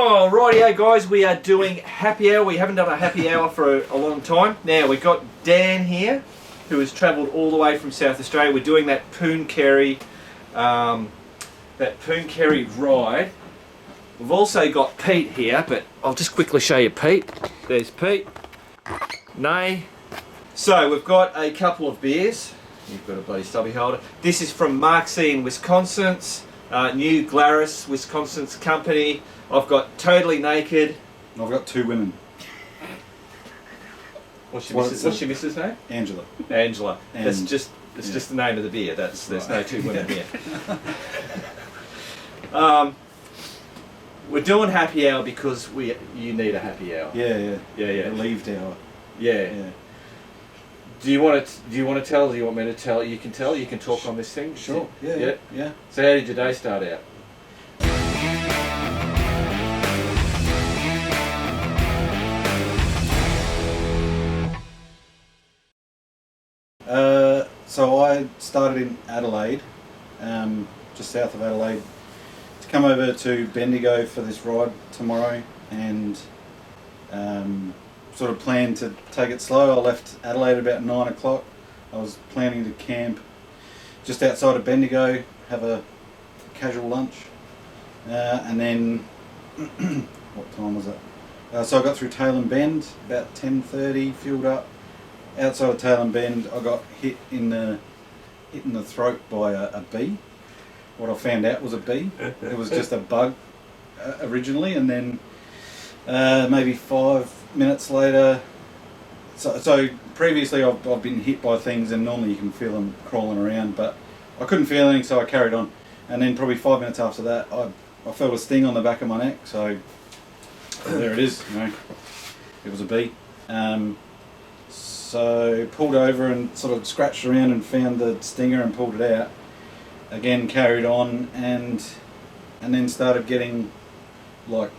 Oh, rightio guys, we are doing happy hour. We haven't done a happy hour for a long time. Now, we've got Dan here, who has travelled all the way from South Australia. We're doing that Pannier ride. We've also got Pete here, but I'll just quickly show you Pete. There's Pete. Nay. So, we've got a couple of beers. You've got a bloody stubby holder. This is from Mark C in Wisconsin's, New Glarus, Wisconsin's company. I've got Totally Naked. I've got two women. What's your missus' name? Angela. Angela. And That's just the name of the beer. There's no two women here. We're doing happy hour because you need a happy hour. Yeah. Relieved hour. Yeah. Do you want to tell? Do you want me to tell? You can tell. You can talk on this thing. Sure. Yeah. So how did your day start out? So I started in Adelaide, just south of Adelaide, to come over to Bendigo for this ride tomorrow, and sort of planned to take it slow. I left Adelaide about 9 o'clock. I was planning to camp just outside of Bendigo, have a casual lunch, and then what time was it? So I got through Tailem Bend about 10:30, fueled up. Outside of Tailem Bend, I got hit in the throat by a bee. What I found out was a bee. It was just a bug originally, and then maybe 5 minutes later. So previously I've been hit by things, and normally you can feel them crawling around, but I couldn't feel anything, so I carried on. And then probably 5 minutes after that, I felt a sting on the back of my neck. So there it is. It was a bee. So pulled over and sort of scratched around and found the stinger and pulled it out. Again, carried on and then started getting like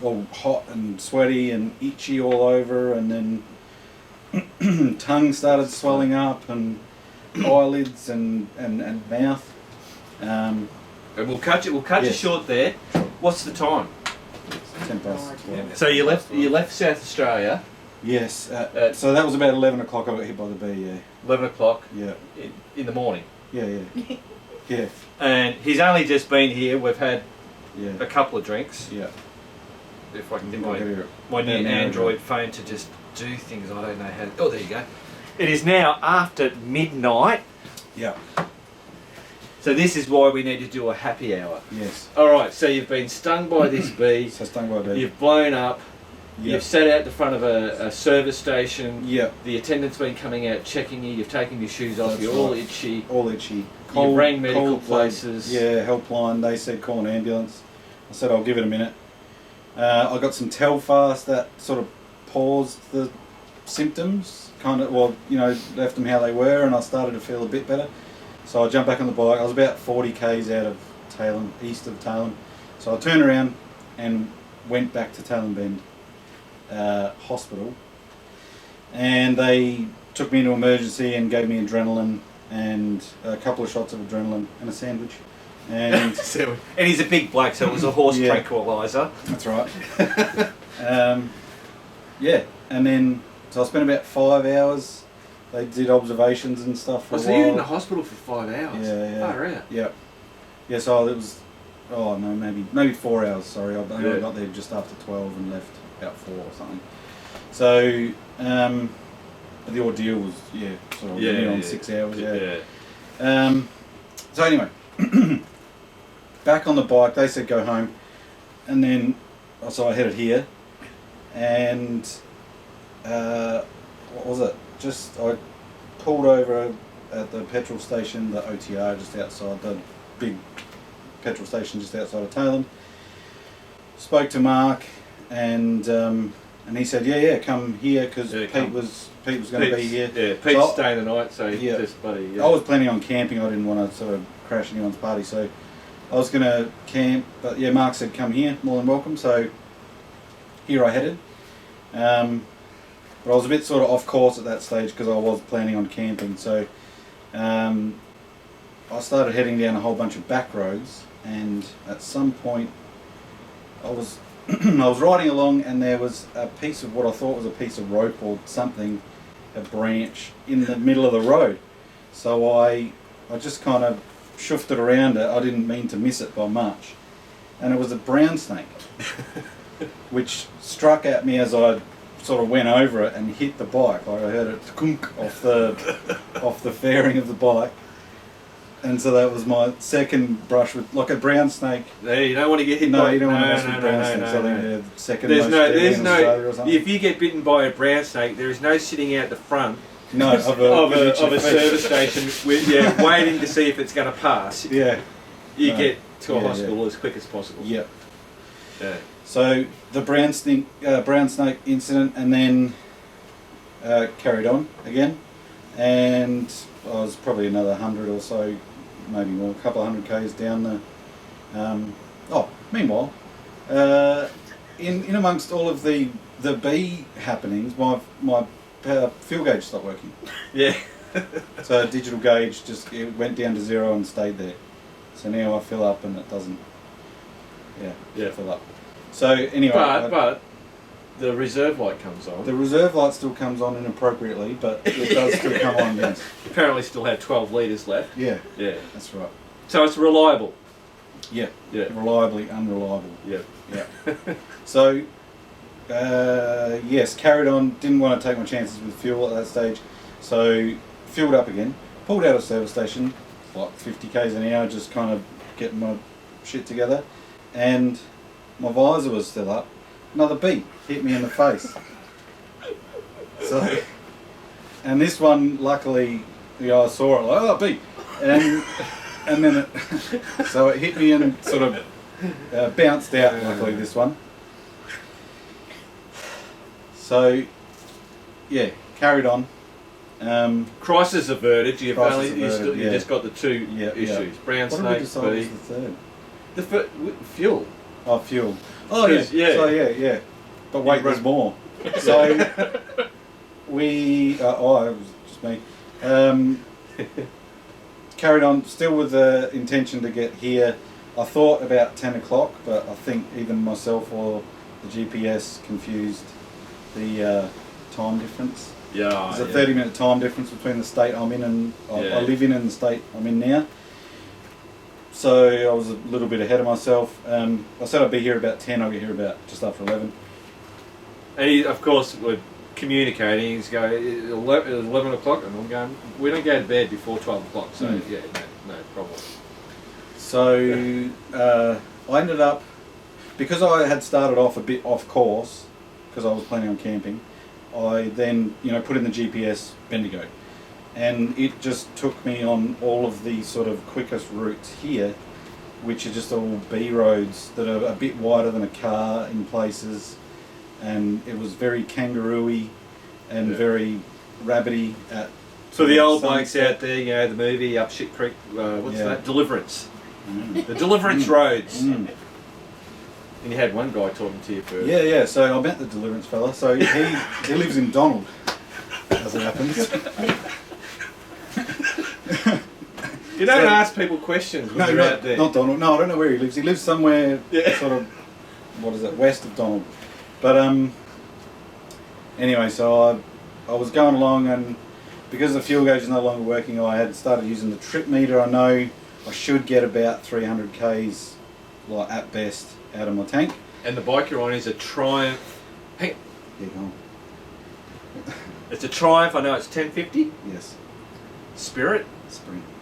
all hot and sweaty and itchy all over, and then tongue started swelling up and eyelids and mouth. And we'll cut you short there. What's the time? It's 10 past 12. So you left South Australia. Yes, so that was about 11 o'clock I got hit by the bee, yeah. 11 o'clock? Yeah. In the morning? Yeah. Yeah. And he's only just been here. We've had a couple of drinks. Yeah. If I can get my new Android phone to just do things I don't know how to... Oh, there you go. It is now after midnight. Yeah. So this is why we need to do a happy hour. Yes. Alright, so you've been stung by this bee. Stung by a bee. You've blown up. Yep. You've sat out the front of a service station. Yep. The attendant's been coming out checking you. You've taken your shoes off. You're all itchy. All itchy. You've rang medical places. Yeah, helpline. They said call an ambulance. I said I'll give it a minute. I got some Telfast that sort of paused the symptoms. Left them how they were, and I started to feel a bit better. So I jumped back on the bike. I was about 40 k's out of Tailem, east of Tailem. So I turned around and went back to Tailem Bend Hospital, and they took me into emergency and gave me adrenaline and a couple of shots of adrenaline and a sandwich. And and he's a big bloke, so it was a horse tranquilizer. That's right. And then so I spent about 5 hours. They did observations and stuff for a while. So you were in the hospital for 5 hours? Yeah. Far out. Yeah, so it was, maybe 4 hours, sorry. I got there just after 12 and left about 4 or something. So, the ordeal was, on 6 hours, so anyway, back on the bike, they said go home, and then, so I headed here, and, what was it? I pulled over at the petrol station, the OTR just outside, the big petrol station just outside of Tailem. Spoke to Mark, and he said, come here, because Pete was going to be here. Yeah, Pete's staying the night, so just buddy. I was planning on camping. I didn't want to sort of crash anyone's party, so I was going to camp. But Mark said, come here, more than welcome. So here I headed. But I was a bit sort of off course at that stage because I was planning on camping. So I started heading down a whole bunch of back roads, and at some point I was I was riding along and there was a piece of what I thought was a piece of rope or something, a branch in the middle of the road. So I just kind of shoofed it around it. I didn't mean to miss it by much. And it was a brown snake, which struck at me as I sort of went over it and hit the bike. Like I heard it kunk off the fairing of the bike. And so that was my second brush with like a brown snake. There, you don't want to get hit No, by you don't want to mess with brown snakes. I think they're the second there's most no, deadly there's in no. Australia or something. If you get bitten by a brown snake, there is no sitting out the front No, of a service station with waiting to see if it's going to pass. Yeah. You No. get to a Yeah, hospital as quick as possible. Yep. Yeah. So the brown snake incident, and then carried on again, and I was probably another 100 or so, maybe more, a couple of 100 k's down the. Meanwhile, in amongst all of the bee happenings, my fuel gauge stopped working. Yeah. So digital gauge it went down to 0 and stayed there. So now I fill up and it doesn't. Yeah. Fill up. So anyway. But the reserve light comes on. The reserve light still comes on inappropriately, but it does still come on, yes. Apparently still had 12 litres left. Yeah. Yeah. That's right. So it's reliable. Yeah. Yeah. Reliably unreliable. Yeah. Yeah. So, yes, carried on. Didn't want to take my chances with fuel at that stage. So, fueled up again. Pulled out of service station, like 50 k's an hour, just kind of getting my shit together. And my visor was still up. Another bee hit me in the face. So, and this one, luckily, I saw it like, oh, bee, and then it, so it hit me and sort of bounced out. Luckily, this one. So, yeah, carried on. Crisis averted. You Crisis just got the two issues: brown What did we snake, decide bee. was the third? Fuel. Oh, fuel. Oh yeah. Yeah. So yeah. But wait, there's more. So we. It was just me. Carried on, still with the intention to get here. I thought about 10 o'clock, but I think even myself or the GPS confused the time difference. Yeah. There's a 30-minute time difference between the state I'm in and I live in and the state I'm in now. So I was a little bit ahead of myself. I said I'd be here about 10, I'll get here about just after 11. And he, of course, we're communicating. He's going, 11 o'clock, and I'm going, we don't go to bed before 12 o'clock, so yeah, no problem. So I ended up, because I had started off a bit off course, because I was planning on camping, I then put in the GPS Bendigo. And it just took me on all of the sort of quickest routes here, which are just all B roads that are a bit wider than a car in places, and it was very kangaroo-y and very rabbity at. So the old sunset. blokes out there, the movie up Shit Creek, what's that? Deliverance. Mm. The Deliverance roads. Mm. And you had one guy talking to you first. Yeah. So I met the Deliverance fella. So he lives in Donald, as it happens. You don't ask people questions when you're out there. Not Donald. No, I don't know where he lives. He lives somewhere sort of, west of Donald. But anyway, so I was going along, and because the fuel gauge is no longer working, I had started using the trip meter. I know I should get about 300 k's, like at best, out of my tank. And the bike you're on is a Triumph. Hey, Yeah, go on. it's a Triumph. I know it's 1050. Yes. Spirit.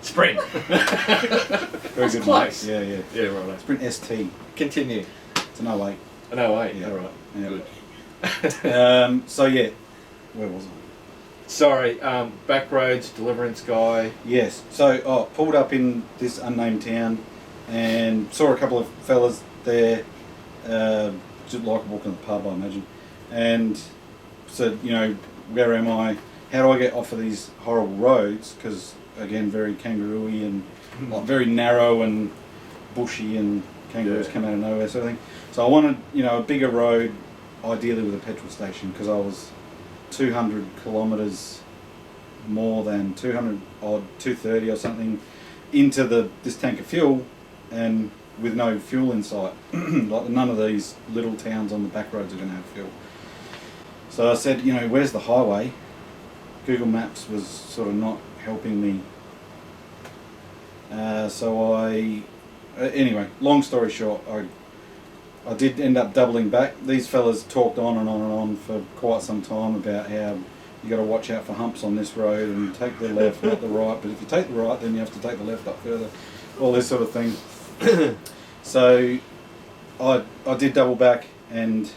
Sprint. Very good. Close. Mate. Yeah. Yeah, right. Sprint ST. Continue. It's an 08. No, wait. Yeah. All right. Yeah. Good. So yeah, where was I? Sorry, back roads, Deliverance guy. Yes. So pulled up in this unnamed town and saw a couple of fellas there, just like walking the pub, I imagine, and said, where am I? How do I get off of these horrible roads? Because again, very kangaroo-y and like very narrow and bushy, and kangaroos come out of nowhere, sort of thing. So I wanted, a bigger road, ideally with a petrol station, because I was 200 kilometres more than 230 or something into this tank of fuel, and with no fuel in sight. Like none of these little towns on the back roads are going to have fuel. So I said, you know, where's the highway? Google Maps was sort of not helping me. Anyway, long story short, I did end up doubling back. These fellas talked on and on and on for quite some time about how you got to watch out for humps on this road and take the left, not the right. But if you take the right, then you have to take the left up further. All this sort of thing. So I did double back and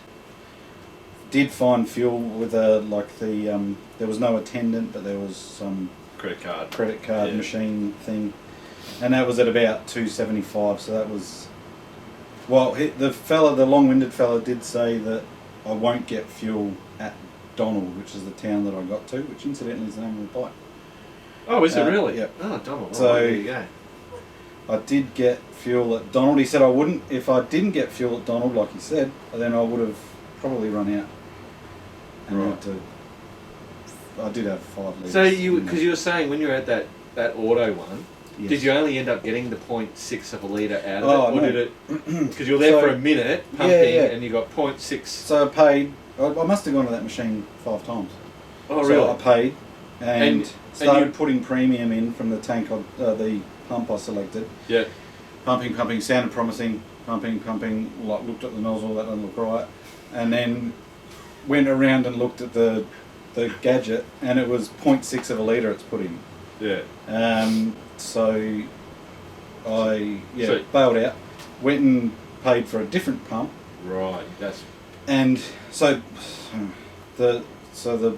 did find fuel with there was no attendant, but there was some Credit card yeah, machine thing, and that was at about 275. So that was, well, the long-winded fella did say that I won't get fuel at Donald, which is the town that I got to, which incidentally is the name of the bike. Oh, is it really? Yeah. Oh, Donald. So there you go. I did get fuel at Donald. He said I wouldn't. If I didn't get fuel at Donald, like he said, then I would have probably run out. And Right. I did have 5 litres. So because you were saying when you were at that auto one, Yes. did you only end up getting the 0.6 of a litre out of Oh, it, or no. did it? Because you were there So- for a minute pumping, yeah. and you got 0.6. So I paid. I must have gone to that machine 5 times. Oh, So really? I paid and started you- putting premium in from the tank, the pump I selected. Yeah. Pumping, sounded promising. Pumping. Like looked at the nozzle, that doesn't look right, and then went around and looked at the gadget, and it was 0.6 of a litre it's put in. Yeah. So I So- bailed out, went and paid for a different pump, Right. That's and so the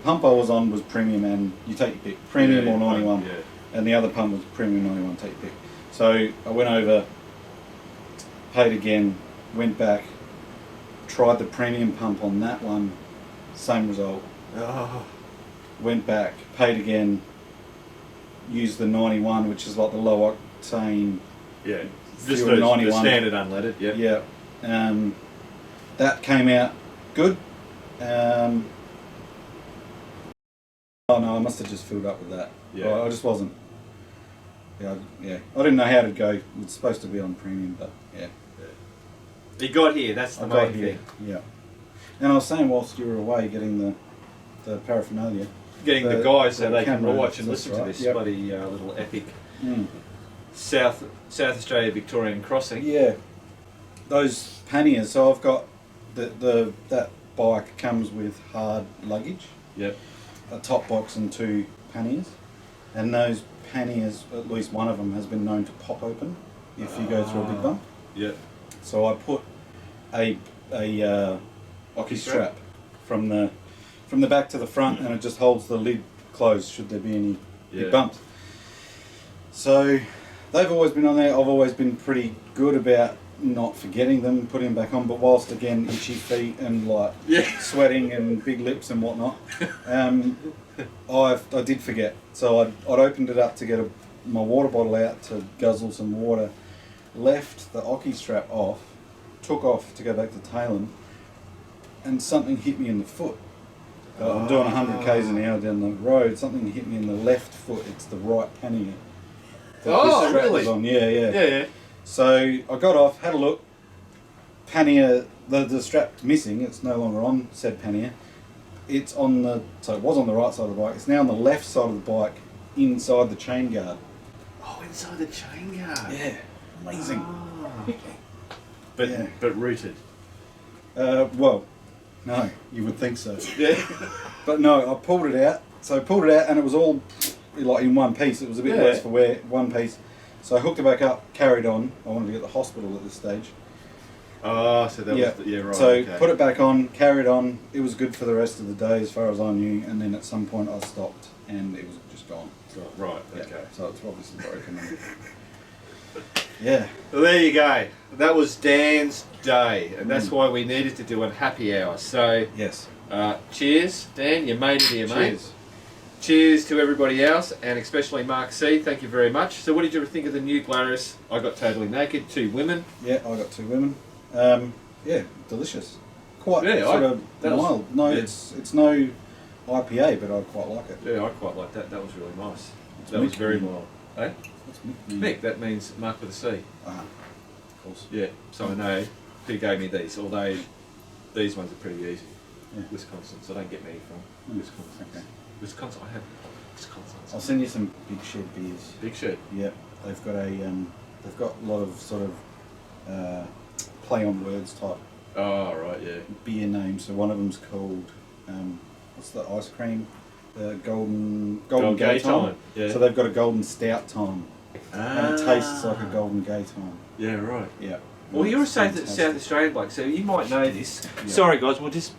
pump I was on was premium, and you take your pick, premium yeah, or 91, Yeah. and the other pump was premium 91, take your pick. So I went over, paid again, went back, tried the premium pump on that one, same result. Oh. Went back, paid again, used the 91, which is like the low octane. Yeah. Just Fuel the 91. standard unleaded. Yeah. Yeah. That came out good. Oh no, I must have just filled up with that. Yeah. I just wasn't. Yeah. I didn't know how to go. It's supposed to be on premium, but yeah. You got here. That's the I main got here. thing. Yeah. And I was saying whilst you were away getting the paraphernalia. Getting the guys so the they can camera, watch and that's listen to right. this Yep. bloody little epic Mm. South Australia Victorian crossing. Yeah, those panniers. So I've got that bike comes with hard luggage, Yep. a top box and 2 panniers, and those panniers, at least one of them, has been known to pop open if you go through a big bump. Yep. So I put a hockey strap from the back to the front, and it just holds the lid closed should there be any big bumps. So they've always been on there. I've always been pretty good about not forgetting them, putting them back on, but whilst again itchy feet and like sweating and big lips and whatnot, I did forget. So I'd opened it up to get my water bottle out to guzzle some water, left the hockey strap off, took off to go back to Tailem, and something hit me in the foot. I'm doing 100 k's an hour down the road. Something hit me in the left foot. It's the right pannier. Oh, really? On. Yeah. Yeah. So I got off, had a look. Pannier, the strap's missing. It's no longer on said pannier. It's on so it was on the right side of the bike. It's now on the left side of the bike, inside the chain guard. Oh, inside the chain guard. Yeah, amazing. Oh. But Yeah. but rooted. Well, no, you would think so. Yeah. But no, I pulled it out. So I pulled it out, and it was all like in one piece. It was a bit worse for wear, one piece. So I hooked it back up, carried on. I wanted to get to the hospital at this stage. Oh, so that was right. So okay. put it back on, carried on. It was good for the rest of the day as far as I knew. And then at some point I stopped, and it was just gone. Right. Yeah, Okay. so it's obviously broken. Yeah. Well, there you go. That was Dan's day, and that's why we needed to do a happy hour. So, Yes. cheers, Dan. You made it here, mate. Cheers. Cheers to everybody else, and especially Mark C. Thank you very much. So, what did you think of the new Glarus? I got totally naked. 2 women. Yeah, I got 2 women. Yeah, delicious. Quite Yeah, that was- mild. No, yeah. it's no IPA, but I quite like it. Yeah, I quite like that. That was really nice. It's That was Mick. very mild. Eh? That's Mick. Mick. That means Mark with a C. Ah. of course. Yeah, so I know who gave me these, although these ones are pretty easy. Yeah. Wisconsin, so don't get me from Wisconsin. Okay. Wisconsin, I have Wisconsin. I'll send you some Big Shed beers. Big Shed. Yep, they've got a lot of sort of play on words type Oh, right, yeah. beer names. So one of them's called what's the ice cream? The golden gay time. Yeah. So they've got a golden stout time, and it tastes like a Ah. golden gay time. Yeah, right. Yeah. Well, you're a It's South fantastic. Australian bloke, so you might know this. Yeah. Sorry, guys, we'll just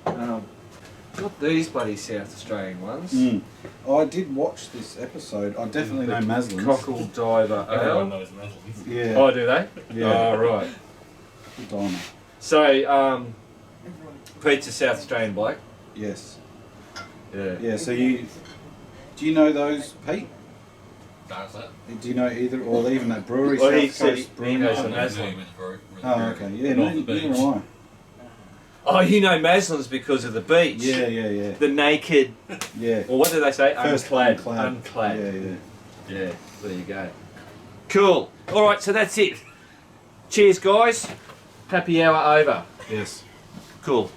got these bloody South Australian ones. Mm. I did watch this episode. I definitely know Maslin's. Cockle Diver Everyone Ale. knows Maslins. Yeah. Oh, do they? Yeah. Oh, right. Diamond. So, Pete's a South Australian bloke. Yes. Yeah. Yeah. So do you know those, Pete? That's that. Do you know either, or even that brewery? Well, South he said Coast he Brewing knows Company? the Maslin. Oh, okay. Yeah. Not the Neither beach. am I. Oh, you know Maslin's because of the beach. Yeah. Yeah. The naked, Yeah. or what do they say? First Unclad. unclad. Unclad. Yeah. Yeah, there you go. Cool. All right, so that's it. Cheers, guys. Happy hour over. Yes. Cool.